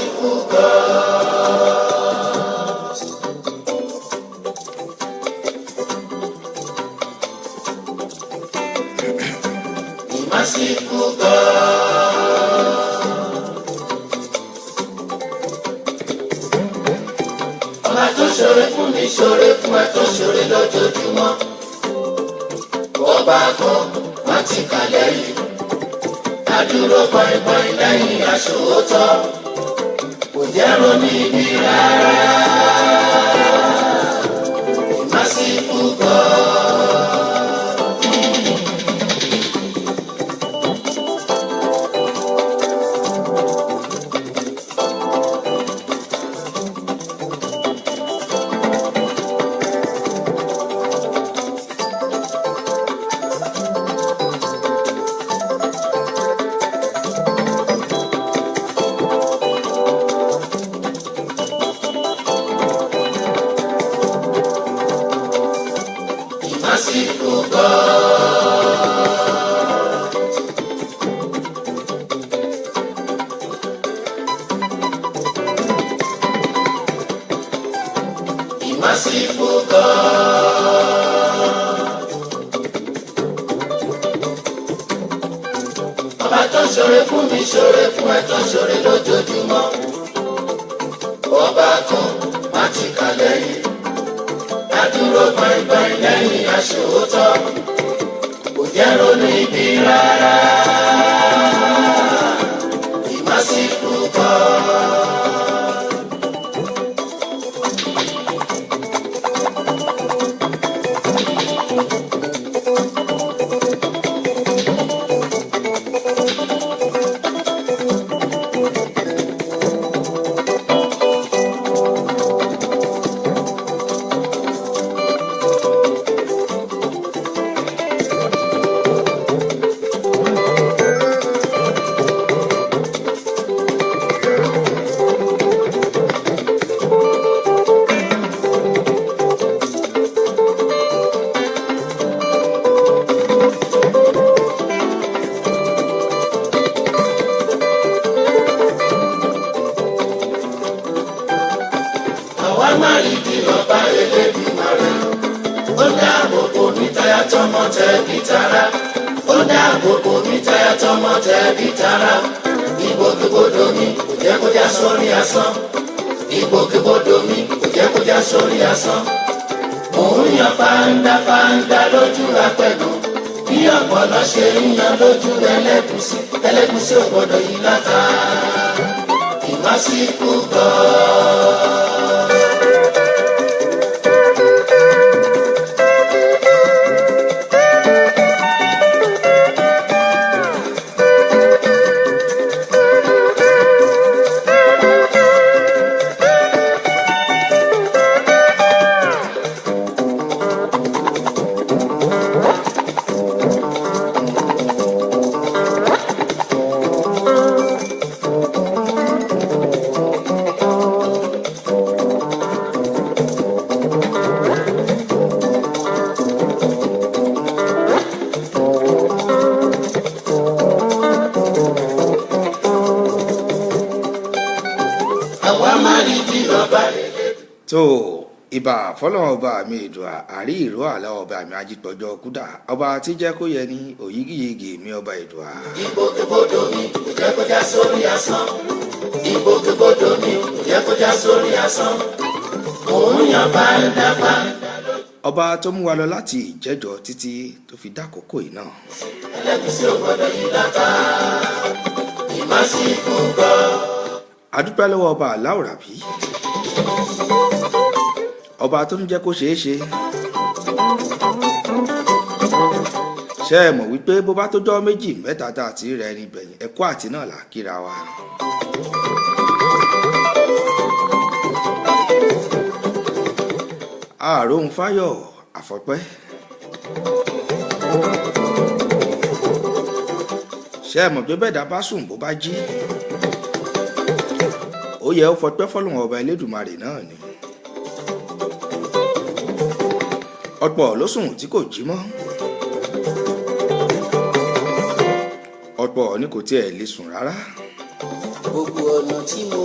merciful God. The merciful God. Ọba tó ṣoore fún mi ṣoore fún ẹ tó ṣoore lójoojúmọ́. Ọba kan wọ́n ti kà lẹ́yìn. Adúró pọ́npọ́n lẹ́yìn aṣòótọ́. Kò jẹ́ ronú ibi rárá. The merciful God. Merciful God. The merciful God. Ọba tó ṣoore fún mi ṣoore fún ẹ tó ṣoore lójoojúmọ́. Ọba kan má ti kà lẹ́yìn. Adúró pọ́npọ́n lẹ́yìn aṣòótọ́. Kò jẹ́ ronú ibi rárá. The merciful God. Ọba Elédùmarè, ó dáàbò bò mí táyà tọmọ tẹbí tará, ó dáàbò bò mí táyà tọmọ tẹbí tará. Ìgbòkègbodò mi kò jẹ́ kó já sórí asán, ìgbòkègbodò mi kò jẹ́ kó já sórí asán. Mò ń yan fáńdá lójú apẹ̀gàn, bí ọ̀pọ̀lọ́ ṣe ń yan lójú ẹlẹ́gùsí, ẹlẹ́gùsí ò gbọ́dọ̀ yí láta. The merciful God. tó ìbà fọlọ́wọ́n ọba mi ìdùà àrí ìró àlọ́ ọba mi ajípọ̀jọ́ kúdà ọba tí jẹ́ kó yẹ ní òyígíyigì mi ọba ìdùà. Ìgbòkègbodò mi kò jẹ́ kó já sórí asán, ìgbòkègbodò mi kò jẹ́ kó já sórí asán. Mò ń yan fáńdá. ọba tó mú wa lọ láti ìjẹ́jọ́ títí tó fi dákòókò yìí náà. Ẹlẹ́gùsí ò gbọ́dọ̀ yí láta. The merciful God. adúpẹ́ lọ́wọ́ ọba aláwòrábí ọba tó ń jẹ́ kó ṣeé ṣe. ṣé ẹ mọ̀ wípé bó bá tó jọ́ méjì mẹ́ta tá a ti rẹ̀ ní bẹ̀yìn ẹ̀kọ́ àti náà là kíra wa. àròhun fáyọ̀ àfọ̀pẹ́. ṣé ẹ mọ̀ pé bẹ́ẹ̀ dá bá sùn bó bá jí ó yẹ ó fọpẹ́ fọ́lọ́run ọba Elédùmarè náà ni. ọ̀pọ̀ ló sùn tí kò jí mọ́, ọ̀pọ̀ ni kò tiẹ̀ lè sùn rárá. gbogbo ọ̀nà tí mo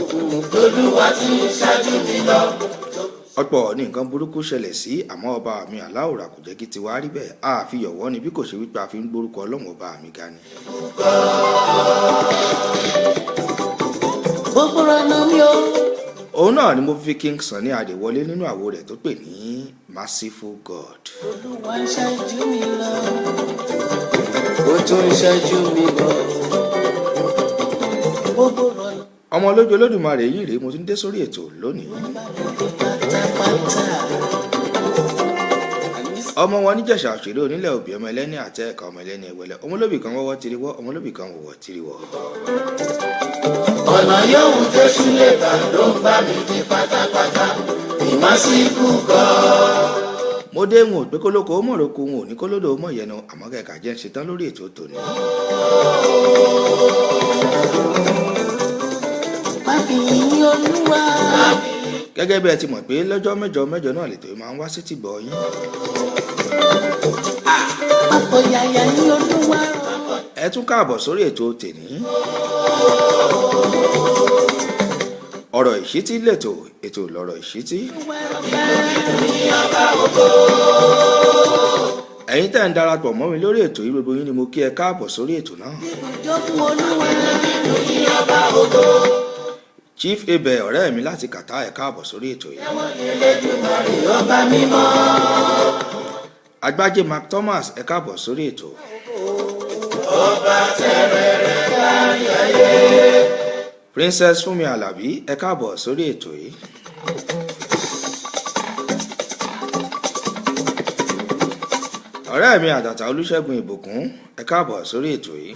lólúwa ti ń ṣáájú mi lọ. ọ̀pọ̀ ní nǹkan burúkú ṣẹlẹ̀ sí àmọ́ ọba mi aláwòrán kò jẹ́ kí tiwa rí bẹ́ẹ̀ a fi yọ̀wọ́ ni bí kò ṣe wípé a fi ń gbórúkọ ọlọ́run ọba mi ga ni. gbogbo ọ̀nà mi o. òun náà ni mo fi King Sunny Adé wọlé nínú àwo rẹ̀ tó pè ní Merciful God. olúwa ń ṣáájú mi lọ ó tún ń ṣáájú mi lọ. gbogbo ọ̀nà. ọmọ olójú olódùmarè yìí rèé mo tún dé sórí ètò lónìí. ọmọ wọn níjẹ̀ṣà òṣèré onílẹ̀ òbí ọmọ ẹlẹ́ni àtẹ ẹ̀ka ọmọ ẹlẹ́ni ẹ̀wẹ̀lẹ̀ ọmọlóbì kan wọ́wọ́ tiriwọ́ ọmọlóbì kan wọ̀wọ́ tiriwọ́. ọ̀nà yòówù jésù lè bá ló ń bá mi di pátápátá Merciful God. mo dé wọn ò pé kólókó ó mọ̀ roko wọn ò ní kólódò ó mọ̀ yẹnu àmọ́ kẹ̀kà jẹ́ ń ṣetán lórí ètò tòní. gẹ́gẹ́ bí ẹ ti mọ̀ pé lọ́jọ́ mẹ́jọ mẹ́jọ náà lè tó máa ń wá sí tìgbọ̀ yín. àpòyàyà ní olúwa. ẹ tún káàbọ̀ sórí ètò tèní. ọ̀rọ̀ ìṣítí lètò ètò lọ̀rọ̀ ìṣítí. ẹ̀yin tẹ́ ń darapọ̀ mọ́ mi lórí ètò yìí gbogbo yín ni mo kí ẹ káàbọ̀ sórí ètò náà. Chief Abel ọ̀rẹ́ mi láti kàtá ẹ̀ káàbọ̀ sórí ètò yìí. Agbájé Mark Thomas ẹ̀ káàbọ̀ sórí ètò. Princess Fúnmi Àlàbí ẹ̀ káàbọ̀ sórí ètò yìí. ọ̀rẹ́ mi àtàtà Olúṣẹ́gun Ìbùkún ẹ̀ káàbọ̀ sórí ètò yìí.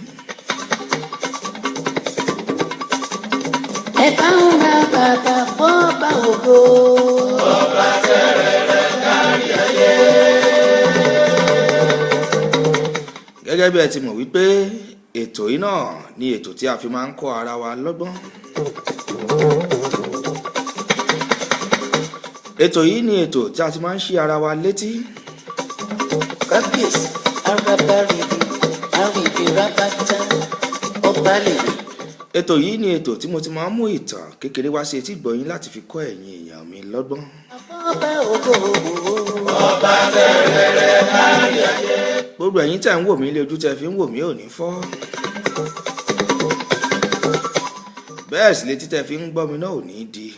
ẹ bá ń ra bàbá fọ́ọ̀bà ògo. ọba tẹrẹrẹ kárí ayé. gẹ́gẹ́ bí ẹ ti mọ̀ wípé ètò yìí náà ni ètò tí a fi máa ń kọ́ ara wa lọ́gbọ́n. ètò yìí ni ètò tí a ti máa ń ṣí ara wa létí. kábíyèsí arábàrìbì àrìbì rábàtà ọba lèrè. ètò yìí ni ètò tí mo ti máa ń mú ìtàn kékeré wá sí etí gbọ̀yìn láti fi kọ́ ẹ̀yin èèyàn mi lọ́gbọ́n. ọba ògo. ọba tẹrẹrẹ kárí ayé. gbogbo ẹ̀yin tẹ́ ń wò mí ilé ojú tẹ́ fi ń wò mí ò ní fọ́. bẹ́ẹ̀ sì létí tẹ́ fi ń gbọ́ mi náà ò ní di.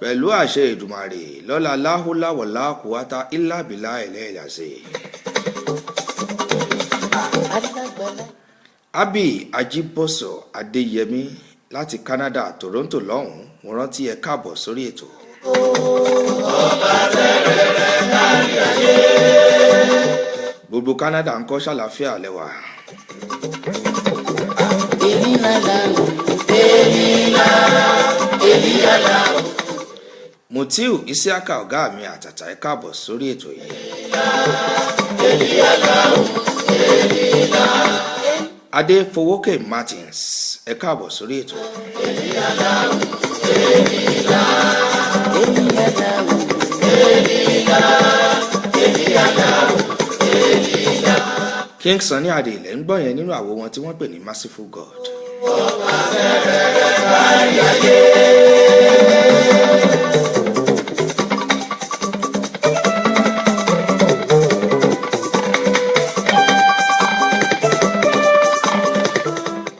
pẹ̀lú àṣẹ Èdùmàrè lọ́la láhùláwọ̀lá kùwátá ìlàbílà ẹ̀lẹ́ẹ̀lẹ́sẹ̀. Abi Ajiboso Adéyẹmí láti Canada Toronto lọ́hùn-ún mo rántí ẹ káàbọ̀ sórí ètò. ọba tẹrẹrẹ kárí ayé. gbogbo Canada ń kọ́ ṣàlàáfíà lẹ́wà. èmi nàlá èmi àlá. Mutiu Isiaka ọ̀gá mi àtàtà ẹ káàbọ̀ sórí ètò yìí. èmi àlá èmi àlá. Adéfowókè Martins ẹ káàbọ̀ sórí ètò. èmi àlá èmi àlá. èmi àlá èmi àlá. èmi àlá èmi àlá. King Sunny Adé ilẹ̀ ń gbọ́ yẹn nínú àwo wọn tí wọ́n pè ní Merciful God. ọba tẹrẹrẹ kárí ayé.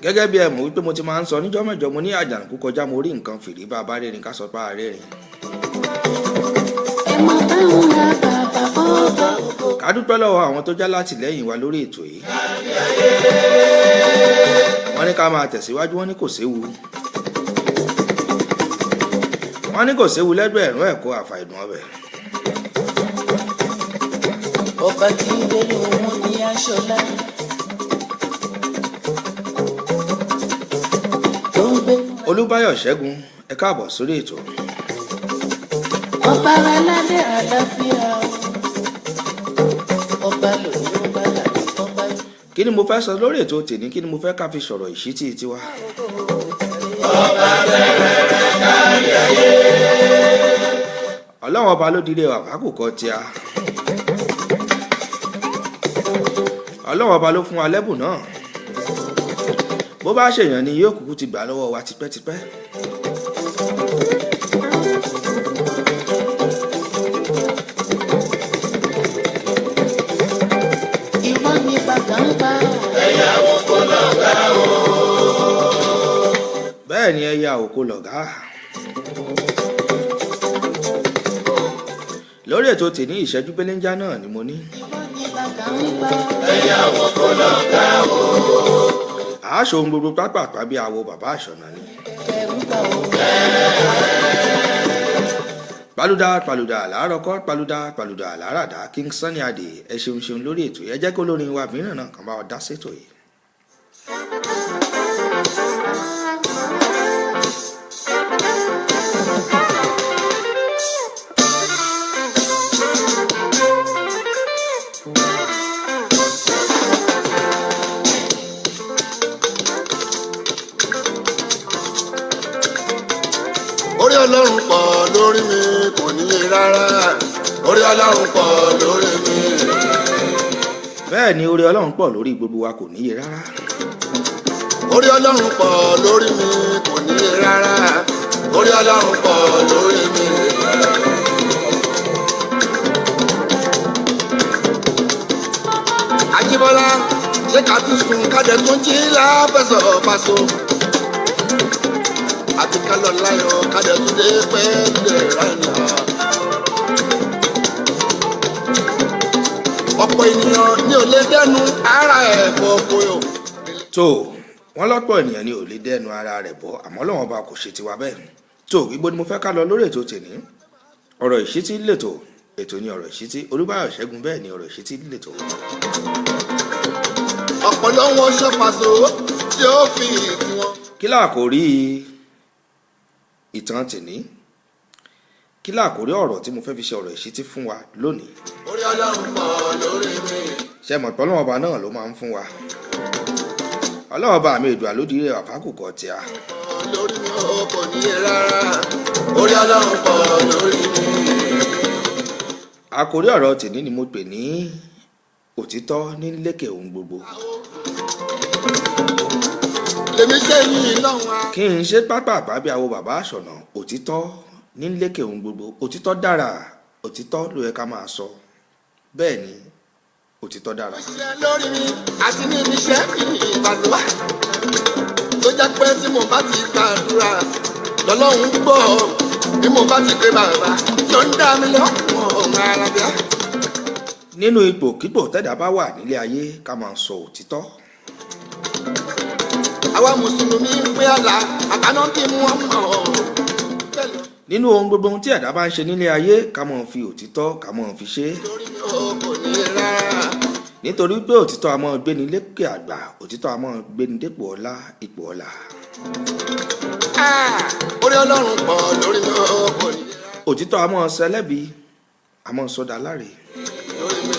gẹ́gẹ́ bí ẹ mọ̀ wípé mo ti máa ń sọ níjọ́ mẹ́jọ mo ní àjànàkú kọjá mo rí nǹkan fìrí bá a bá rẹ́rìn ká sọ pé a rẹ́rìn. ẹ máa bá wọn ra bàbá fọ́ọ̀bà ògo. ká dúpẹ́ lọ́wọ́ àwọn tó já látìlẹ́yìn wa lórí ètò yìí. wọ́n ní ká máa tẹ̀síwájú wọ́n ní kò séwu. wọ́n ní kò séwu lẹ́gbẹ̀rún ẹ̀kọ́ àfàìdùn ọbẹ̀. ọba tí ń gbẹ́nu wọn ní aṣọlá. Olúbáyọ̀ Ṣẹ́gun ẹ káàbọ̀ sórí ètò. ọba aládé àlàáfíà ọba lòun ọba làdé ọba. kí ni mo fẹ́ sọ lórí ètò tèmi kí ni mo fẹ́ ká fi sọ̀rọ̀ ìṣítí tiwa. ọba tẹrẹrẹ kárí ayé. ọlọ́run ọba ló dilé àbákùkọ tíá. ọlọ́run ọba ló fún wa lẹ́bùn náà. bó bá ṣèyàn ni yóò kúkú ti gbà lọ́wọ́ wa tipẹ́tipẹ́. ìwọ ni bàbá ń bá ẹ̀yà òkò lọ́gà o. bẹ́ẹ̀ ni ẹ̀yà òkò lọ́gà. lórí ètò tèmi ìṣẹ́jú belenja náà ni mo ní. ìwọ ni bàbá ń bá ẹ̀yà òkò lọ́gà o. àáṣọ ohun gbogbo pápápá bí àwo bàbá àṣọ̀nà ni. ẹ̀rù bà ó. Paluda paluda làárọ̀ kọ́ paluda làáràdá King Sunny Adé ẹ ṣeun lórí ètò yẹn jẹ́ kó lórin wa mìíràn náà kàn bá wa dá sétò yìí. orí ọlọ́run pọ̀ lórí mi kò níye rárá orí ọlọ́run pọ̀ lórí mi. bẹ́ẹ̀ ni orí ọlọ́run pọ̀ lórí gbogbo wa kò níye rárá. orí ọlọ́run pọ̀ lórí mi kò níye rárá orí ọlọ́run pọ̀ lórí mi. Ajíbọ́lá ṣé ká tún sùn kájẹ tún jí lábẹ́sọ̀ paṣọ. àti kálọ̀ láyọ̀ kájẹ tún dé pẹ́ lè rànà. ọ̀pọ̀ ènìyàn ní ò lè dẹ́nu ara ẹ̀ bọ̀ bóyọ̀. tó wọ́n lọ́pọ̀ ènìyàn ni ò lè dẹ́nu ara rẹ̀ bọ́ àmọ́ lọ́wọ́n bá kò ṣe tiwa bẹ́ẹ̀. tó ibo ni mo fẹ́ ká lọ lórí ètò tèmi ọ̀rọ̀ ìṣítí lètò ètò ni ọ̀rọ̀ ìṣítí Olúbáyọ̀ Ṣẹ́gun bẹ́ẹ̀ ni ọ̀rọ̀ ìṣítí lètò. ọ̀pọ̀ ló ń wọṣọ pàṣẹ tí ó fi ìtì wọn. kí láàkórí ìtàn tèmi kí láàkórí ọ̀rọ̀ tí mo fẹ́ fi ṣe ọ̀rọ̀ ìṣítí fún wa lónìí. orí ọlọ́run pọ̀ lórí mi. ṣe mọ̀ pé ọlọ́wọ́n ọba náà ló máa ń fún wa ọlọ́wọ́n ọba mi èdò àlódìrí àfákùkọ tí a. lórí mi ò kò níye rárá orí ọlọ́run pọ̀ lórí mi. àkórí ọ̀rọ̀ tèmi ni mo pè ní òtítọ́ ní lékè ohun gbogbo. lèmi ṣe yìí lọ́hùn á. kí n ṣe pápá àbábí àwo bàbá àṣọ̀nà òtítọ́ ní lékè ohun gbogbo òtítọ́ dára òtítọ́ ló yẹ ká máa sọ bẹ́ẹ̀ ni òtítọ́ dára. iṣẹ́ lórí mi àti ní iṣẹ́ ìbàdúrà tó jẹ́ pé tí mo bá ti gbàdúrà lọ́lọ́run gbọ́ bí mo bá ti gbé bàbá tó ń dá mi lọ́kùn ọ̀hún arábíà. nínú ipòkípò tẹ́dá bá wà nílé ayé ká máa sọ òtítọ́. àwa mùsùlùmí ń pé àlà àtàná bí wọ́n mọ̀ ọ́. nínú ohun gbogbo tí ẹ̀dá bá ń ṣe nílé ayé ká máa fi òtítọ́ ká máa fi ṣe é. lórí mi ò kò níye rárá. nítorí pé òtítọ́ a máa gbéni lékè àgbà òtítọ́ a máa gbéni dépò ọlá ipò ọlá. orí ọlọ́run pọ̀ lórí mi ò kò níye rárá. òtítọ́ a máa ṣẹlẹ́bi a máa sọdá láre. lórí mi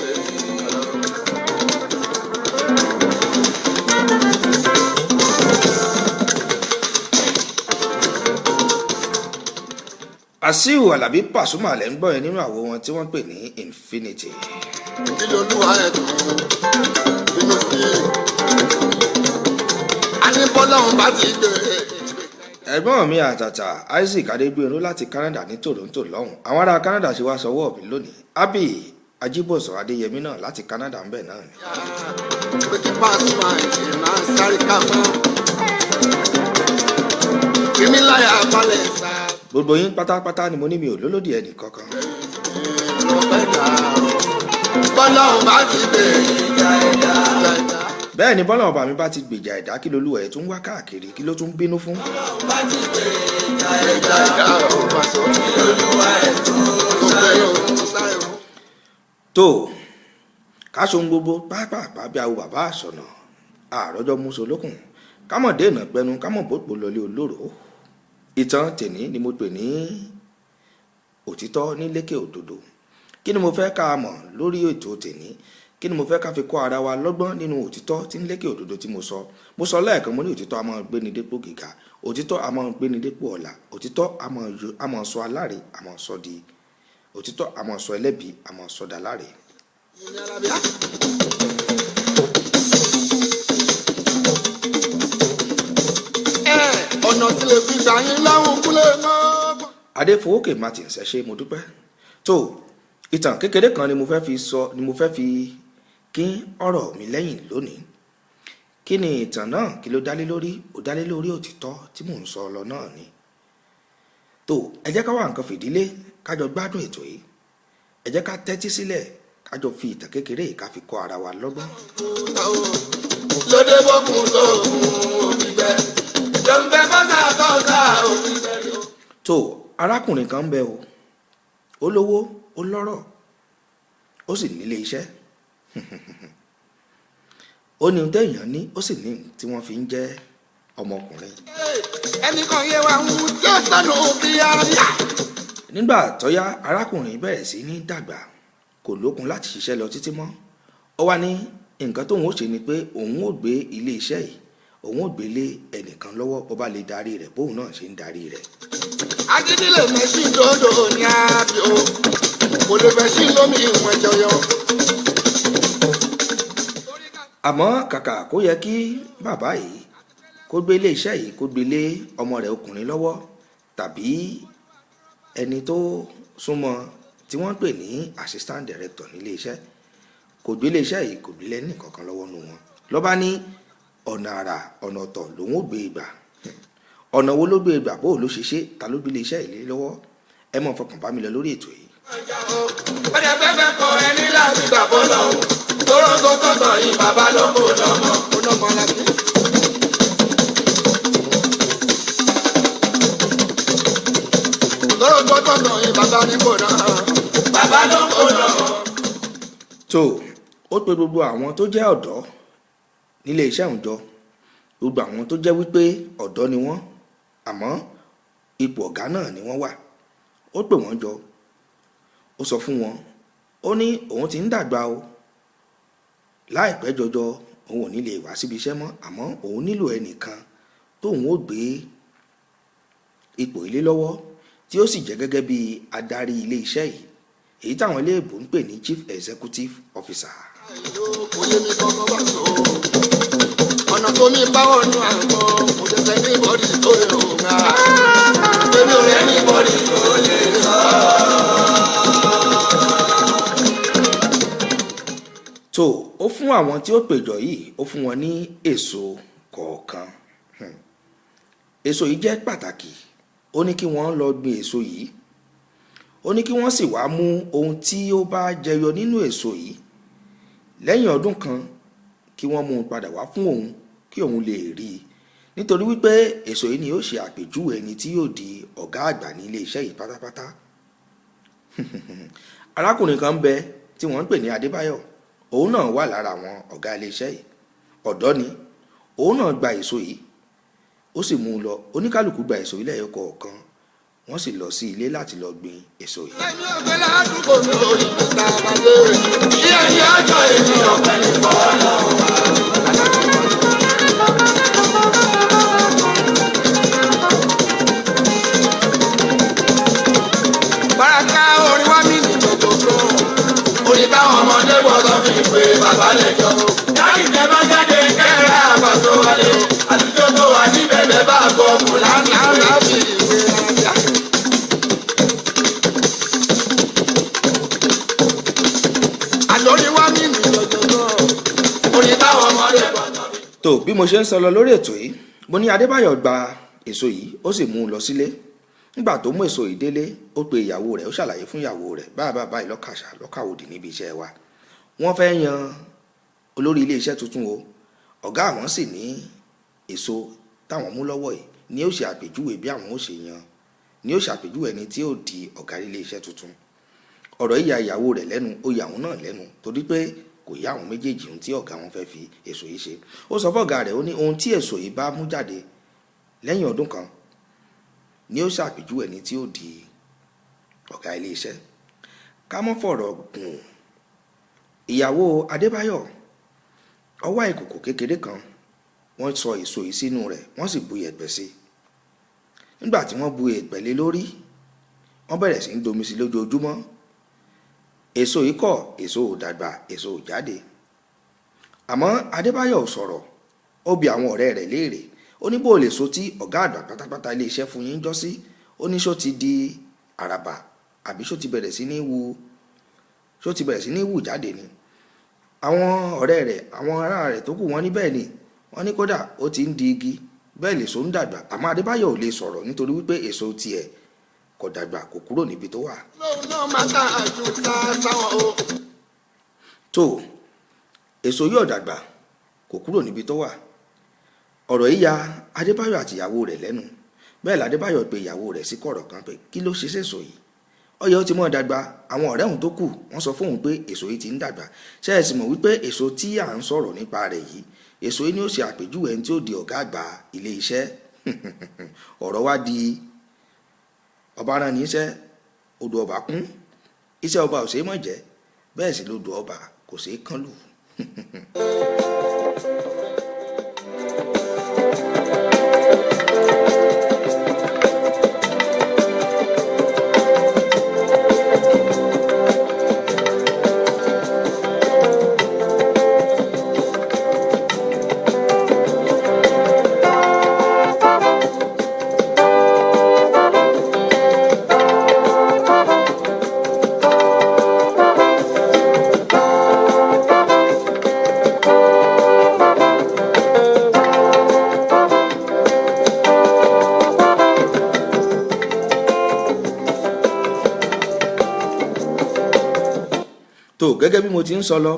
Wàsíù Àlàbí Pàsúmà lẹ́ ń gbọ́ yẹn nínú àwo wọn tí wọ́n pè ní Infinity. kí ló lù wá ẹ̀dùn nínú sí i. a ní bọ́láhùn bá ti gbé. ẹ̀gbọ́n mi àtàtà Isaac Adégbénró láti Canada ní Toronto lọ́hùn àwọn ará Canada ṣe wá sọwọ́ ọ̀bí lónìí Abi Ajíbọ̀sọ̀ Adéyẹmí náà láti Canada ń bẹ̀ náà ni. pé kí Pasuma ìṣẹ̀lẹ̀ máa ń sáré ká mọ́. kí mi láyà balẹ̀ sá. gbogbo yín pátápátá ni mo ní mi ò lólódì ẹnì kankan. bọ́láhùn bá ti gbé ìjà ẹ̀dá. bẹ́ẹ̀ ni bọ́lá ọba mi bá ti gbèjà ẹ̀dá kí lolúwa ẹ̀ tún wá káàkiri kí ló tún bínú fún. bá ti gbé ìjà ẹ̀dá ó máa sọ kí lolúwa ẹ̀ tó sáré ó sáré ó. tó káṣohun gbogbo pápá bí àwọn bàbá àṣọ̀nà àròjọ musolókun kámọ̀ dènà pẹnu kámọ̀ bòpò lọlé olóró ìtàn tèní ni mo pè ní òtítọ́ ní lékè òdodo kí ni mo fẹ́ ká mọ̀ lórí ètò tèní kí ni mo fẹ́ ká fi kọ́ ara wa lọ́gbọ́n nínú òtítọ́ tí ń lékè òdodo tí mo sọ lẹ́ẹ̀kan mo ní òtítọ́ a máa gbéni dépò gíga òtítọ́ a máa gbéni dépò ọ̀la òtítọ́ a máa sọ aláre a máa sọ di òtítọ́ a máa sọ ẹlẹ́bi a máa sọ dà láre. ọ̀nà tí lè fi gbà yín lọ́hùn kúlẹ̀ mọ́. Adéfowókè Martins ẹ ṣé mo dúpẹ́. tó ìtàn kékeré kan ni mo fẹ́ fi kín ọ̀rọ̀ mi lẹ́yìn lónìí. kí ni ìtàn náà? kí ló dálé lórí? ó dálé lórí òtítọ́ tí mò ń sọ lọ náà ni. tó ẹ jẹ́ ká wá nǹkan fìdílé kájọ gbádùn ètò yìí. ẹ jẹ́ ká tẹ́tí sílẹ̀ kájọ fi ìtàn kékeré yìí ká fi kọ́ ara wa lọ́gbọ́n. lóde bókun lóògùn òfin bẹ́ẹ̀ ló ń bẹ bọ́sà tọ́sà òfin bẹ́ẹ̀. tó arákùnrin kan ń bẹ o, ó lówó, ó lọ́rọ̀, ó sì nílé iṣẹ́. ó ní téèyàn ní, ó sì ní tí wọ́n fi ń jẹ́ ọmọkùnrin. ẹnìkan yé wa ń tí ó sọnù bí ara. nígbà tó yá arákùnrin bẹ̀rẹ̀ sí ní dàgbà, kò lókun láti ṣiṣẹ́ lọ títí mọ́. ó wá ní nǹkan tóun ó ṣe ni pé òun ó gbé ilé iṣẹ́ yìí, òun ó gbé lé ẹnìkan lọ́wọ́ bó bá lè darí rẹ̀ bóun náà ṣe ń darí rẹ̀. agídílé mẹ́sìn dòdò ní àbí o kò lè mẹ́sìn lómi ìwọ̀n jọyọ. àmọ́ kàkà kó yẹ kí bàbá yìí kó gbé ilé iṣẹ́ yìí kó gbé lé ọmọ rẹ̀ ọkùnrin lọ́wọ́ tàbí ẹni tó súnmọ́ tí wọ́n ń pè ní assistant director nílé iṣẹ́, kò gbé ilé iṣẹ́ yìí kò gbé lẹ́nì kankan lọ́wọ́ nù wọn. ló bá ní ọ̀nà àrà ọ̀nà ọ̀tọ̀ lòun ó gbé ìgbà. ọ̀nà wo ló gbé ìgbà? bó ló ṣe ṣe? ta ló gbé ilé iṣẹ́ yìí lọ́wọ́? ẹ mọ̀ fọkàn bá mi lọ lórí ètò yìí. ọ̀dẹ̀ fẹ́fẹ́ kọ ẹni láti gbà bọ́ lọ́hùn tóró tó tọ̀tọ̀ yìí bàbá ló kó lọ́mọ. ó lọ́mọ láti. tóró tó tọ̀tọ̀ yìí bàbá ní kò náà. bàbá ló kó lọ́mọ. tó ó pe gbogbo àwọn tó jẹ́ ọ̀dọ́ nílé iṣẹ́ òǹjọ, gbogbo àwọn tó jẹ́ wípé ọ̀dọ́ ni wọ́n àmọ́ ipò ọ̀gá náà ni wọ́n wà. ó pè wọ́n jọ, ó sọ fún wọn, ó ní òun ti ń dàgbà o, láìpẹ́ jọjọ òun ò ní lè wá síbi iṣẹ́ mọ́, àmọ́ òun nílò ẹnìkan tóun ó gbé ipò ilé lọ́wọ́ tí ó sì jẹ́ gẹ́gẹ́ bí adarí ilé iṣẹ́ yìí, èyí táwọn iléèbó ń pè ní chief executive officer. kò yé mi kọ́kọ́ bá sọ ọ̀nà tó mi báwọ̀ nù àgbọ̀ kò lè fẹ́ ní bọ́dì tó lè rò ń ga. èmi ò rẹ́ ní bọ́dì tó lè sọ. tó ó fún àwọn tí ó péjọ yìí, ó fún wọn ní èso kọ̀ọ̀kan. èso yìí jẹ́ pàtàkì. ó ní kí wọ́n lọ gbin èso yìí, ó ní kí wọ́n sì wá mú ohun tí ó bá jẹyọ nínú èso yìí lẹ́yìn ọdún kan kí wọ́n mú un padà wá fún òun kí òun lè rí i, nítorí wípé èso yìí ni yóò ṣe àpèjúwe ẹni tí yóò di ọ̀gá àgbà ní ilé iṣẹ́ yìí pátápátá. arákùnrin kan ń bẹ tí wọ́n ń pè ní Adébáyọ̀, òun náà wà lára àwọn ọ̀gá ilé iṣẹ́ yìí. ọ̀dọ́ ni òun náà gba èso yìí, ó sì mú un lọ. oníkálukú gba èso yìí lẹ́yọ kọ̀ọ̀kan, wọ́n sì lọ sí ilé láti lọ gbin èso yìí. ẹni ọ̀gbẹ́ ládùúgbò mi ò rí mi ta àbálẹ́. kí ẹni ọjọ́ èmi ọ̀gbẹ́ ní fọ́ọ̀lọ́. Baraka orin wá mí ní gbogbo. orin táwọn ọmọdé gbọ́dọ̀ fi pé bàbá lè jọ. dáì tẹ bá jáde kẹ́rẹ́ àbàṣọ wálé. àtijọ́ tó wà ní bẹ̀bẹ̀ bá gbọ́ kù láti ìwé ajá. àlórí wá mí ní gbogbo. orin táwọn ọmọdé gbọ́dọ̀ fi. tó bí mo ṣe ń sọ lọ lórí ètò yìí, mo ní Adébáyọ̀ gba èso yìí, ó sì mú un lọ sílé. nígbà tó mú èso yìí délé, ó pe ìyàwó rẹ̀, ó ṣàlàyé fún ìyàwó rẹ̀ báyìí lọ́kàṣà lọ́kàwòdì níbi iṣẹ́ wa, wọ́n fẹ́ yan olórí ilé iṣẹ́ tuntun o. ọ̀gá àwọn sì ní èso táwọn mú lọ́wọ́ yìí ni ó ṣe àpèjúwe bí àwọn ó ṣe yan, ni ó ṣe àpèjúwe ẹni tí ó di ọ̀gá ilé iṣẹ́ tuntun. ọ̀rọ̀ yìí ya ìyàwó rẹ̀ lẹ́nu, ó ya àwọn náà lẹ́nu, torí pé kò yá àwọn méjèèjì ohun tí ọ̀gá wọn fẹ́ fi èso yìí ṣe. ó sọ fọ́gá rẹ̀, ó ní ohun tí èso yìí bá mú jáde lẹ́yìn ọdún kan ni ó ṣàpèjúwe ẹni tí ó di ọ̀gá ilé iṣẹ́. ká mọ́ fọ̀rọ̀ gùn, ìyàwó Adébáyọ̀ ó wá ìkòkò kékeré kan, wọ́n sọ èso yìí sínú rẹ̀, wọ́n sì bu iyẹ̀pẹ̀ sí. nígbà tí wọ́n bu iyẹ̀pẹ̀ lé lórí, wọ́n bẹ̀rẹ̀ sí ń domi sí lójoojúmọ́. èso yìí kọ̀, èso ò dàgbà, èso ò jáde. àmọ́ Adébáyọ̀ ò sọ̀rọ̀. ó bi àwọn ọ̀rẹ́ rẹ̀ léèrè, ó ní bó lè so tí ọ̀gá àgbà pátápátá iléeṣẹ́ fún yín jọ sí, ó ní ṣó ti di àràbà àbí ṣó ti bẹ̀rẹ̀ sí ní wù jáde ni. àwọn ọ̀rẹ́ rẹ̀ àwọn ará rẹ̀ tó kù wọ́n ní bẹ́ẹ̀ ni, wọ́n ní kódà ó ti ń di igi bẹ́ẹ̀ lèso ń dàgbà, àmọ́ Adébáyọ̀ ò lè sọ̀rọ̀ nítorí wípé èso tiẹ̀ kò dàgbà kò kúrò níbi tó wà. tó èso yóò dàgbà kò kúrò níbi tó wà. ọ̀rọ̀ yìí ya Adébáyọ̀ àti ìyàwó rẹ̀ lẹ́nu, bẹ́ẹ̀ l'Adébáyọ̀ pe ìyàwó rẹ̀ sí kọ̀rọ̀ kan pé kí ló ṣe sèso yìí, ọyẹ ó ti mọ́ dàgbà. àwọn ọ̀rẹ́ òun tó kù wọ́n sọ fóun pé èso yìí ti ń dàgbà. ṣé ẹ sì mọ̀ wípé èso tí à ń sọ̀rọ̀ nípa rẹ̀ yìí, èso yìí ni ó ṣe àpèjúwe ẹni tí ó di ọ̀gá àgbà ilé iṣẹ́. ọ̀rọ̀ wá di ọba rán ní iṣẹ́, odò ọba kún, iṣẹ́ ọba ò ṣeé mọ̀ jẹ́, bẹ́ẹ̀ sì lodò ọba kò ṣeé kán lù. tó gẹ́gẹ́ bí mo ti ń sọ lọ,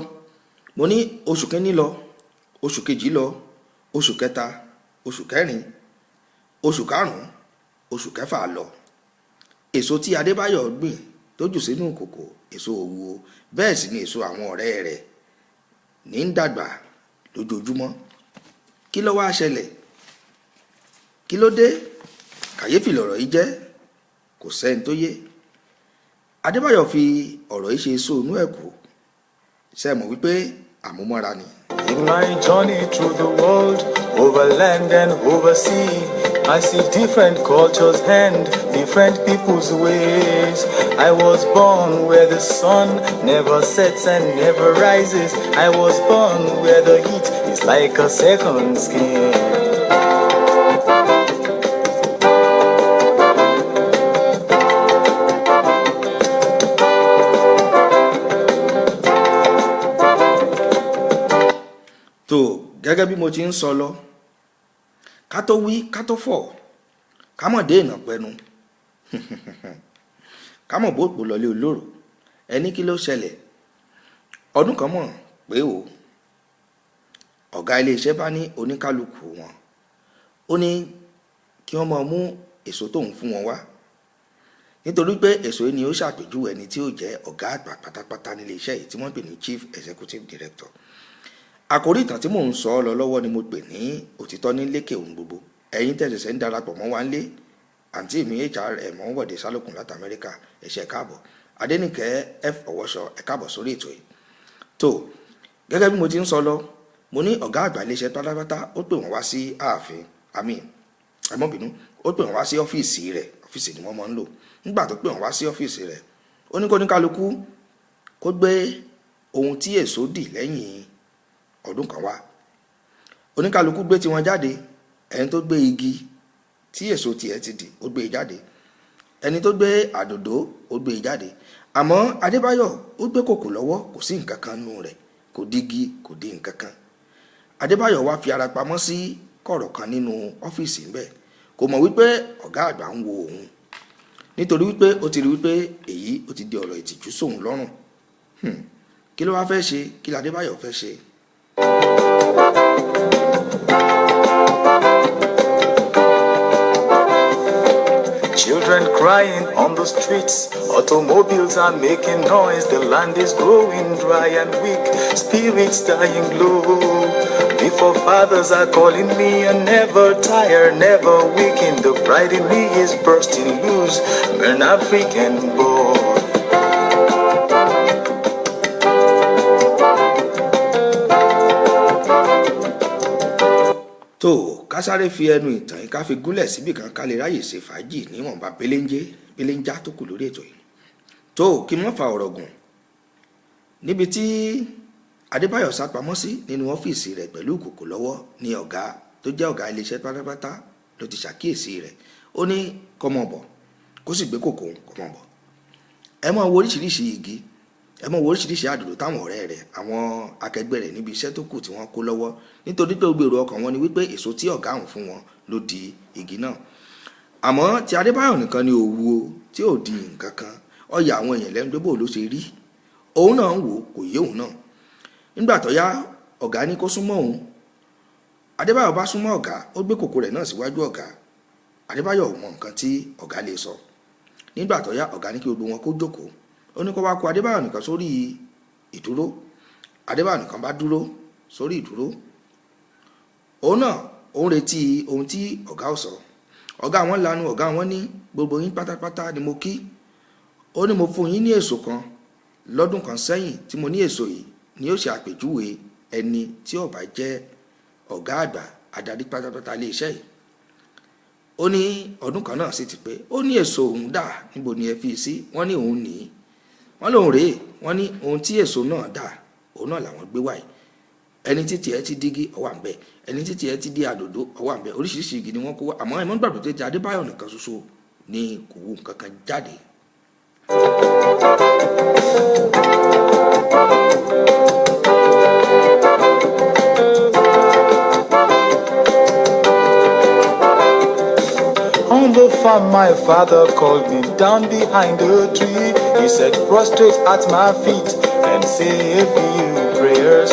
mo ní oṣù kínní lọ, oṣù kejì lọ, oṣù kẹta, oṣù kẹrin, oṣù karùn-ún, oṣù kẹfà lọ. èso tí Adébáyọ̀ gbìn tó jù sínú kòkò, èso òwú, bẹ́ẹ̀ sì ni èso àwọn ọ̀rẹ́ rẹ̀ ní ń dàgbà lójoojúmọ́. kí ló wá ṣẹlẹ̀? kí ló dé? kàyéfì lọ̀rọ̀ yìí jẹ́, kò sẹ́ni tó yé. Adébáyọ̀ fi ọ̀rọ̀ yìí ṣe sóònú ẹ̀kú, ṣe mọ̀ wípé àmúmọ́ra ni. In my journey through the world, over land and over sea, I see different cultures and different people's ways. I was born where the sun never sets and never rises. I was born where the heat is like a second skin. tó gẹ́gẹ́ bí mo ti ń sọ lọ, ká tó wí ká tó fọ̀, ká mọ̀ dé ìnà pẹnu, ká mọ̀ bó lọlé olóró. ẹni kí ló ṣẹlẹ̀? ọdún kan mọ̀ pé ọ̀gá iléeṣẹ́ bá ní oníkálukú wọn, ó ní kí wọ́n máa mú èso tóun fún wọn wá, nítorí pé èso yìí ni ó ṣàpèjúwe ẹni tí ó jẹ́ ọ̀gá àgbà pátápátá nílé iṣẹ́ yìí tí wọ́n pè ní Chief Executive Director. àkórí ìtàn tí mò ń sọ lọ lọ́wọ́ ni mo pè ní òtítọ́ ní lékè ohun gbogbo. ẹ̀yin tẹ̀sẹ̀sẹ̀ ń darapọ̀ mọ́ wa ń lé, àǹtí mi HRM Wọ̀dé Sálòkùn láti Amẹ́ríkà, ẹ ṣé káàbọ̀. Adénìkẹ́ F Ọ̀wọ́ṣọ, ẹ káàbọ̀ sórí ètò yìí. tó gẹ́gẹ́ bí mo ti ń sọ lọ, mo ní ọ̀gá àgbà iléeṣẹ́ pátápátá ó pè wọ́n wá sí ààfin, ẹ má bínú, ó pè wọ́n wá sí ọ́fíìsì rẹ̀, ọ́fíìsì ni wọ́n máa ń lò. nígbà tó pè wọ́n wá sí ọ́fíìsì rẹ̀, ó ní kó ní kálukú kó gbé ohun tí èso dì lẹ́yìn ọdún kan wá. oníkálukú gbé tiwọn jáde. ẹni tó gbé igi tí èso tiẹ̀ ti dì ó gbé e jáde, ẹni tó gbé àdòdó ó gbé e jáde. àmọ́ Adébáyọ̀ ó gbé kòkò lọ́wọ́, kò sí nǹkan kan nù rẹ̀, kò dígi kò dí nǹkan kan. Adébáyọ̀ wá fi ara pamọ́ sí kọ̀rọ̀ kan nínú ọ́fíìsì ńbẹ̀, kò mọ̀ wípé ọ̀gá àgbà ń wo òun, nítorí wípé ó ti rí wípé èyí ó ti di ọ̀rọ̀ ìtìjú sóun lọ́rùn. kí ló wá fẹ́ ṣe? kí l'Adébáyọ̀ fẹ́ ṣe? Children crying on the streets, automobiles are making noise, the land is growing dry and weak, spirits dying low. Before fathers are calling me and never tire, never weaken, the pride in me is bursting loose, an African boy. tó ká sáré fi ẹnu ìtàn yìí ká fi gúnlẹ̀ síbì kan ká lè ráyè ṣe fàájì níwọ̀nba belenja tó kù lórí ètò yìí. tó kí n má fa ọ̀rọ̀ gùn, níbi tí Adébáyọ̀ sá pamọ́ sí nínú ọ́fíìsì rẹ̀ pẹ̀lú ìkòkò lọ́wọ́ ni ọ̀gá tó jẹ́ ọ̀gá iléeṣẹ́ pátápátá ló ti ṣàkíyèsí rẹ̀. Ó ní kó máa bọ̀ kó sì gbé kòkó kó máa bọ̀. Ẹ máa wo oríṣiríṣi igi, ẹ máa wo oríṣiríṣi àdòdó táwọn ọ̀rẹ́ rẹ̀ àwọn akẹgbẹ́ rẹ̀ níbi iṣẹ́ tó kù tí wọ́n kó lọ́wọ́, nítorí pé gbèrò ọkàn wọn ni wípé èso tí ọ̀gá òun fún wọn ló di igi náà. Àmọ́ ti Adébáyọ̀ nìkan ni òwú o tí ò di nǹkan kan. Ó yà àwọn èèyàn lẹ́nu pé bó ló ṣe rí. Òun náà ń wò kò yé òun náà. Nígbà tó yá ọ̀gá ní kó súnmọ́ òun. Adébáyọ̀ bá súnmọ́ ọ̀gá, ó gbé kòkó rẹ̀ náà síwájú ọ̀gá. Adébáyọ̀ mọ nǹkan tí ọ̀gá lè sọ. Nígbà tó yá ọ̀gá ní kí gbogbo wọn kó jókòó. Ó ní kó wá kó Adébáyọ̀ nìkan sórí ìdúró. Adébáyọ̀ nìkan bá dúró sórí ìdúró. Òun náà òun retí ohun tí ọ̀gá ó sọ. Ọ̀gá wọn lanu, ọ̀gá wọn ní gbogbo yín pátápátá ni mo kí. Ó ní mo fún yín ní èso kan lọ́dún kan sẹ́yìn tí mo ní èso yìí ni ó ṣe àpèjúwe ẹni tí ó bá jẹ́ ọ̀gá àgbà adarí pátápátá ilé iṣẹ́ yìí. Ó ní ọdún kan náà sì ti pé. Ó ní èso òun dà níbo ni ẹ fi sí? Wọ́n ní òun ní. Wọ́n lòun rèé. Wọ́n ní ohun tí èso náà dà òun náà làwọn gbé wáyé. Ẹni títí ẹ ti dígí ọwà ń bẹ, ẹni títí ẹ ti di àdòdó ọwà ń bẹ, oríṣiríṣi igi ni wọ́n kó wá. Àmọ́ ẹ mọ́ gbàgbé pé ti Adébáyọ̀ nìkan ṣoṣo ni kò wù nǹkan kan jáde. On the farm, my father called me down behind a tree. He said, prostrate at my feet and say a few prayers.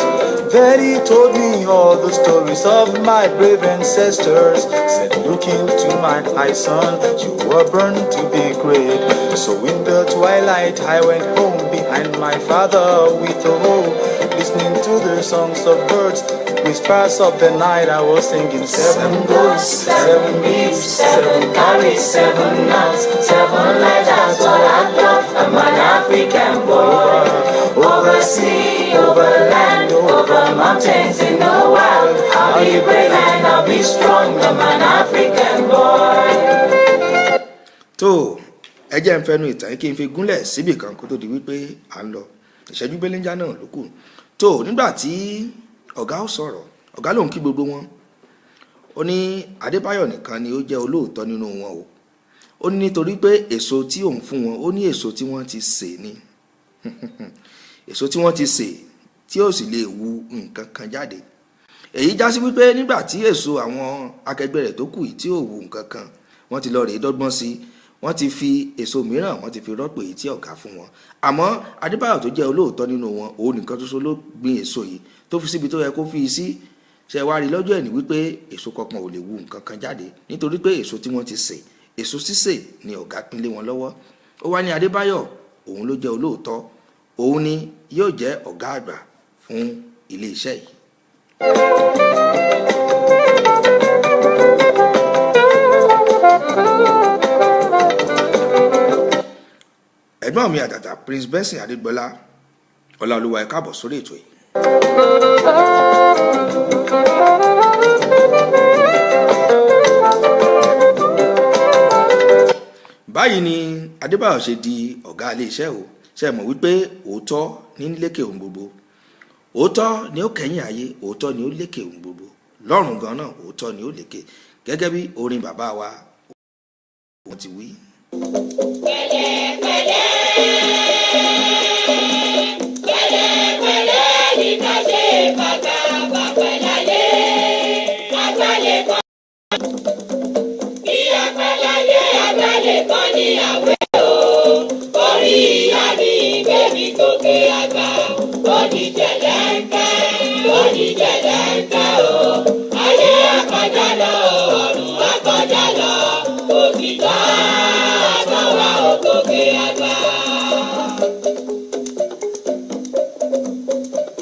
Then he told me all the stories of my brave ancestors. Said, look into my eyes, son, you were born to be great. So in the twilight, I went home behind my father with a hoe, listening to the songs of birds. Whispers of the night, I was singing 7 goats, 7 beef, 7 carrots, 7 nuts, 7 lives. That's what I got. I'm an African boy. Over sea, over land, over mountains in the wild. I'll be brave and I'll be strong. I'm an African boy. Tó ẹ jẹ́ ń fẹnu ìtàn kí n fi gúnlẹ̀ síbì kan kó tó di wípé à ń lọ. Ìṣẹ́jú belenja náà ló kù. Tó nígbà tí ọ̀gá ó sọ̀rọ̀, ọ̀gá lòun kí gbogbo wọn. Ó ní Adébáyọ̀ nìkan ni ó jẹ́ olóòótọ́ nínú wọn o. Ó ní nítorí pé èso tí òun fún wọn, ó ní èso tí wọ́n ti sè ni. Èso tí wọ́n ti sè tí ó sì lè wu nǹkan kan jáde. Èyí já sí wípé nígbà tí èso àwọn akẹgbẹ́ rẹ̀ tó kù yìí tí ò wu nǹkan kan, wọ́n ti lọ rèé dọ́gbọ́n sí. Wọ́n ti fi èso mìíràn wọ́n ti fi rọ́pò èyí tí ọ̀gá fún wọn. Àmọ́ Adébáyọ̀ tó jẹ́ olóòótọ́ nínú wọn, òun nìkan ṣoṣo ló gbin èso yìí tó fi síbi tó yẹ kó fi sí. Ṣé wá rí lọ́jọ́ ẹ̀ní wípé èso kankan ò lè wu nǹkan kan jáde nítorí pé èso tí wọ́n ti sè, èso sísè ni ọ̀gá pín lé wọn lọ́wọ́. Ó wá ní Adébáyọ̀ òun ló jẹ́ olóòótọ́, òun ni yóò jẹ́ ọ̀gá àgbà fún ilé iṣẹ́ yìí. Ẹ̀gbọ́n mi àtàtà Prince Benson Adégbọlá Ọláolúwa ẹ káàbọ̀ sórí ètò yìí. Báyìí ni Adébáyọ̀ ṣe di ọ̀gá ilé iṣẹ́ o. Ṣé mọ̀ wípé òótọ́ ní lékè ohun gbogbo, òótọ́ ni ó kẹ́yìn ayé, òótọ́ ni ó lékè ohun gbogbo, lọ́run gan náà òótọ́ ni ó lékè, gẹ́gẹ́ bí orin bàbá wa wọ́n ti wí. Pẹ̀lẹ́pẹ̀lẹ́ ní ká ṣe bàbá bàbá láyé, àgbálẹ̀ kan. Bí àgbáláyé àgbálẹ̀ kan ní àwẹ̀ o, orí ìyá ní ìgbẹ́bí gòkè àgbà, ó di jẹ̀lẹ́ńkẹ́, ó di jẹ̀lẹ́ńkẹ́ o. Ayé àkọjá lọ, ọ̀run àkọjá lọ, òtítọ́ àtọwà ògòkè àgbà.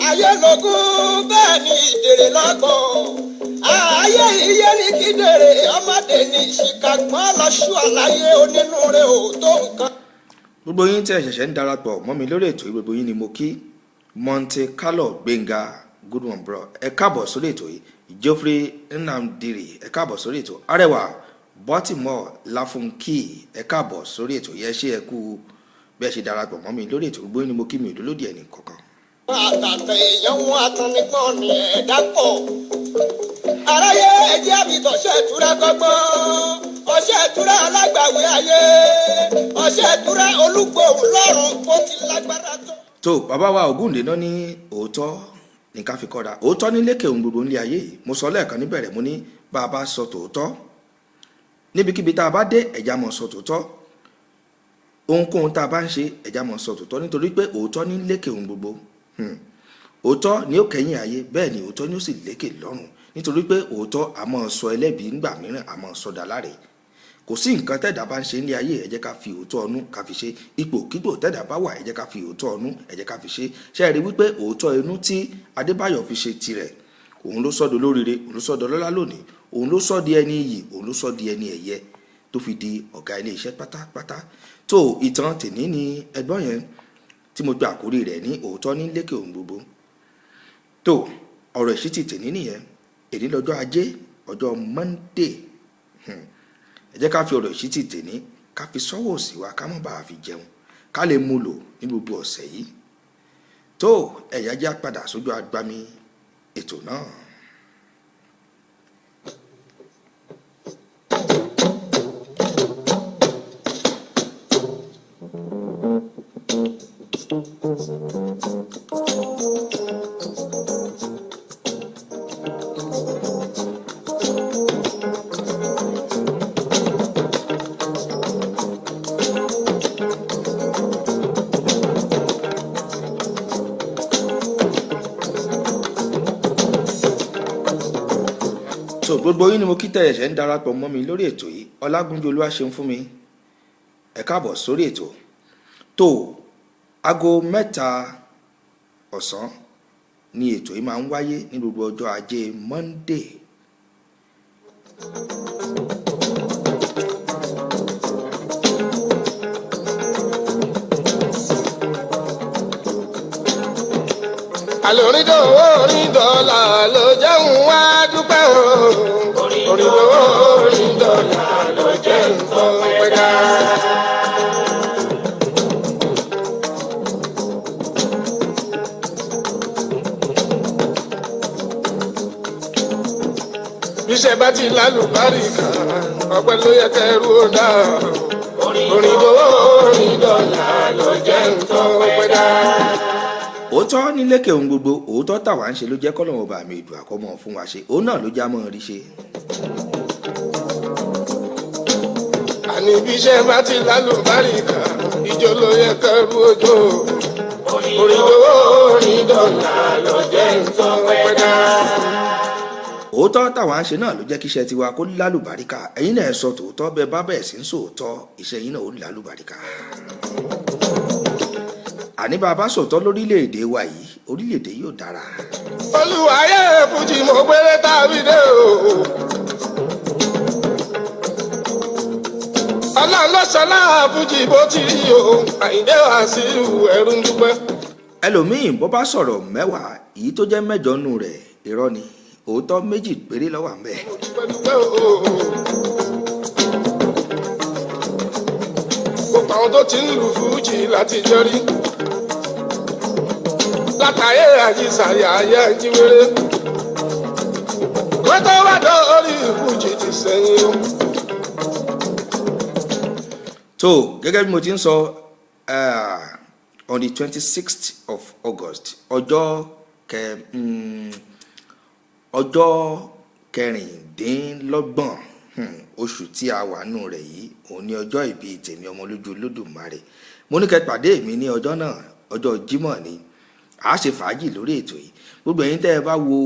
ayé lógún bẹ́ẹ̀ ni ìdèrè lọ́gbọ̀n ayé iye ní kídèrè ọmọdé ní ìṣìkàgbọ́n lọ́ṣù àlàyé onínúure ò tó nǹkan. Gbogbo yín tí ẹ ṣẹ̀ṣẹ̀ ń darapọ̀ mọ́ mi lórí ètò yìí, gbogbo yín ni mo kí. Monte Carlo Gbénga good one bro, ẹ káàbọ̀ sórí ètò yìí. Geoffrey Nnamdiri ẹ káàbọ̀ sórí ètò. Arẹwà Baltimore Láfúnkì ẹ káàbọ̀ sórí ètò yìí. Ẹ ṣé ẹ kú bí ẹ ṣe darapọ̀ mọ́ mi lórí ètò. Gbogbo yín ni mo kí, mi ò lólódì ẹnì kankan. àtàtà èèyàn wọn atanigbọ́n ni ẹ̀dá pọ̀ aráyé ẹjẹ́ àbìtọ̀ ṣe ìtura kọ́gbọ́n ọṣẹ ìtura alágbàwé ayé ọṣẹ ìtura olúgbòhùn lọ́rùn bó ti lágbára tó. tó bàbá wa Ògúndé náà ní òótọ́ ní ká fi kọ́ra òótọ́ ní lékè ohun gbogbo nílé ayé mo sọ lẹ́ẹ̀kan níbẹ̀rẹ̀ mo ní bá a bá sọ tòótọ́ níbikíbi tá a bá dé ẹ̀já mọ̀ sọ tòótọ́ ohunkóhun tá a bá ń ṣe ẹ̀já mọ̀ sọ tòótọ́ nítorí pé òótọ́ ní lékè ohun gbogbo òótọ́ ni ó kẹ́yìn ayé bẹ́ẹ̀ ni òótọ́ ni ó sì lékè lọ́run nítorí pé òótọ́ a máa sọ ẹlẹ́bi ńgbà mìíràn a máa sọ dà láre kò sí nǹkan tẹ́dà bá ń ṣe ní ayé ẹ jẹ́ ká fi òótọ́ ọnú ká fi ṣe ipòkípò tẹ́dà bá wà ẹ jẹ́ ká fi òótọ́ ọnú ẹ jẹ́ ká fi ṣe ṣe rí wípé òótọ́ inú tí Adébáyọ̀ fi ṣe tirẹ̀ òun ló sọ́dọ̀ lóríire òun ló sọ́dọ̀ lọ́lá lónìí òun ló sọ́ di ẹni iyì òun ló sọ́ di ẹni ẹ̀yẹ tó fi di ọ̀gá ilé iṣẹ́ pátápátá tó ìtàn tèní ni ẹgbọ́n yẹn tí mo pe àkórí rẹ̀ ní òótọ́ ní lékè ohun gbogbo tó ọ̀rọ̀ ìṣítí tèní nìyẹn èní lọ́jọ́ ajé ọjọ́ Monday ẹ jẹ́ ká fi ọ̀rọ̀ ìṣítí tèní ká fi sọ́wọ́ sí wa ká má bàa fi jẹun ká lè mú lò ní gbogbo ọ̀sẹ̀ yìí tó ẹ̀yà jẹ́ padà sójú agbami ètò náà. gbogbo yín ni mo kí tẹ̀yẹ̀ṣẹ̀ ń darapọ̀ mọ́ mi lórí ètò yìí Ọlágúnjú Olúwaṣeun fún mi ẹ káàbọ̀ sórí ètò tó aago 3 ọ̀sán ni ètò yìí máa ń wáyé ní gbogbo ọjọ́ ajé Monday. àlòrin dọ́là ló jẹun wá dúpẹ́ o. orin dọ́là ló jẹun tó pẹ́ dá. bíṣẹ́ bá ti lálùbáríkà ọpẹ́ ló yẹ kẹrù ó dá. orin dọ́là ló jẹun tó pẹ́ dá. òótọ́ ní lékè ohun gbogbo òótọ́ tàwa ń ṣe ló jẹ́ kọ́lọ́wọ́ bá mi ìdù àkọ́mọ́ fún wa ṣe òun náà ló já mọ́ rí ṣe. àní bí iṣẹ́ bá ti lálùbáríkà ìjọ ló yẹ kẹrù òjò. orin dọ́là ló jẹ́ nǹkan pẹ́ dá. òótọ́ tàwa ń ṣe náà ló jẹ́ kí iṣẹ́ tiwa kó lálùbáríkà ẹ̀yin náà sọ tòótọ́ bẹ́ẹ̀ bá bẹ̀ẹ̀ sí ń sòótọ́ iṣẹ́ yín náà ó lálùbáríkà. àní bàbá sọ̀tọ́ lórílẹ̀‐èdè wa yìí orílẹ̀‐èdè yóò dára. olùwàyè fújì mo gbére tàbí dé o. ọlọ́ọ̀lọ́sọ̀lá fújì bó ti rí o Àyìndé Wàsíù ẹ̀rù ń dúpẹ́. ẹlòmíín bó bá sọ̀rọ̀ 10 èyí tó jẹ́ 8 nù rẹ̀ irọ́ ni òótọ́ 2 péré ló wà ńbẹ̀. gbogbo àwọn tó ti ń lu fújì láti jọrí látàyè àjíṣàyà ayé àjíwèrè kó tó wá dórí fújì ti sẹ́yìn o. tó gẹ́gẹ́ bí mo ti ń sọ on the 26th of August ọjọ́ kẹrìndínlọ́gbọ̀n oṣù tí a wà nù rẹ̀ yìí òun ni ọjọ́ ìbí tèmi Ọmọlójú Olódùmarè mo ní kẹ́ pàdé mi ní ọjọ́ náà ọjọ́ Jímọ̀ ni a ṣe fàájì lórí ètò yìí gbogbo ẹ̀yin tẹ́ ẹ bá wo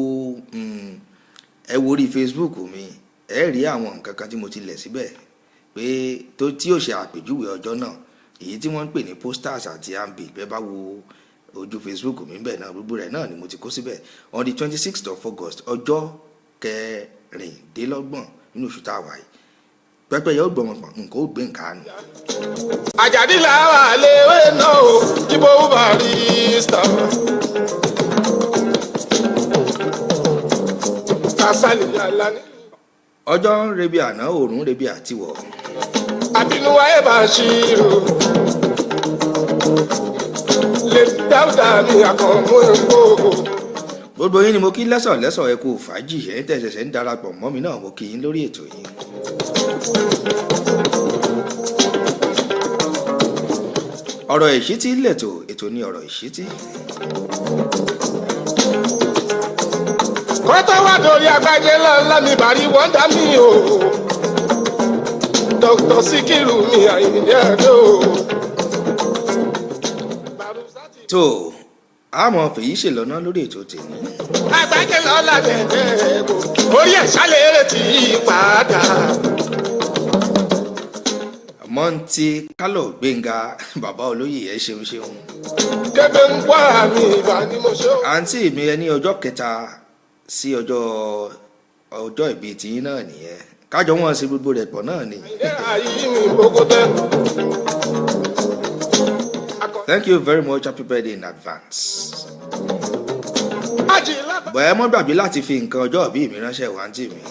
ẹ wo orí Facebook mi ẹ rí àwọn nǹkan kan tí mo ti lẹ̀ síbẹ̀ pé tí yóò ṣe àpèjúwe ọjọ́ náà èyí tí wọ́n ń pè ní posters àti ambi bẹ́ẹ̀ bá wo ojú Facebook mi bẹ́ẹ̀ náà gbogbo rẹ̀ náà ni mo ti kó síbẹ̀ on the 26th of August ọjọ́ kẹrìndínlọ́gbọ̀n nínú oṣù tá a wà yìí pẹpẹ yóò gbọmọ pọ nǹkan ó gbé nǹkan nù. àjàdí làwọn àlewé náà o jíbó barista. kásálì alani. ọjọ́ ń rebi àná òòrùn rebi àtiwọ̀. àbínúwá ẹ̀ bá ṣírò. lè dáúdà mi àkànmú epo. gbogbo yín ni mo kí lẹ́sọ̀ ẹ kú fàájì ẹ̀yin tẹ́ ṣẹ̀ṣẹ̀ ń darapọ̀ mọ́ mi náà mo kí yín lórí ètò yìí. ọ̀rọ̀ ìṣítí lẹ̀tọ̀ ètò ní ọ̀rọ̀ ìṣítí. kó tó wá torí agbájé lọ́la mi bàrí wọ́n dá mi o Dr. Síkírù mi Àyìndé Àdó. tó àmọ́ fèyí ṣèlọ́nà lórí ètò tèmi. agbájé lọ́la dẹ̀dẹ̀ kò orí ẹ̀ ṣálẹ̀ eré tí í padà. mọ́ntì kálọ̀ gbẹ̀ngà bàbá olóyè ẹ̀ ṣeun. kébé ń wá mi ìbá ni mo ṣe. àǹtí mi ẹni ọjọ́ kẹta sí ọjọ́ ìbí tiyín náà nìyẹn kájọ wọn sí gbogbo rẹ̀ pọ̀ náà ni. Thank you very much, happy birthday in advance. bọ̀ ẹ mọ́ gbàgbé láti fi nǹkan ọjọ́ ìbí mi ránṣẹ́ wá àǹtí mi.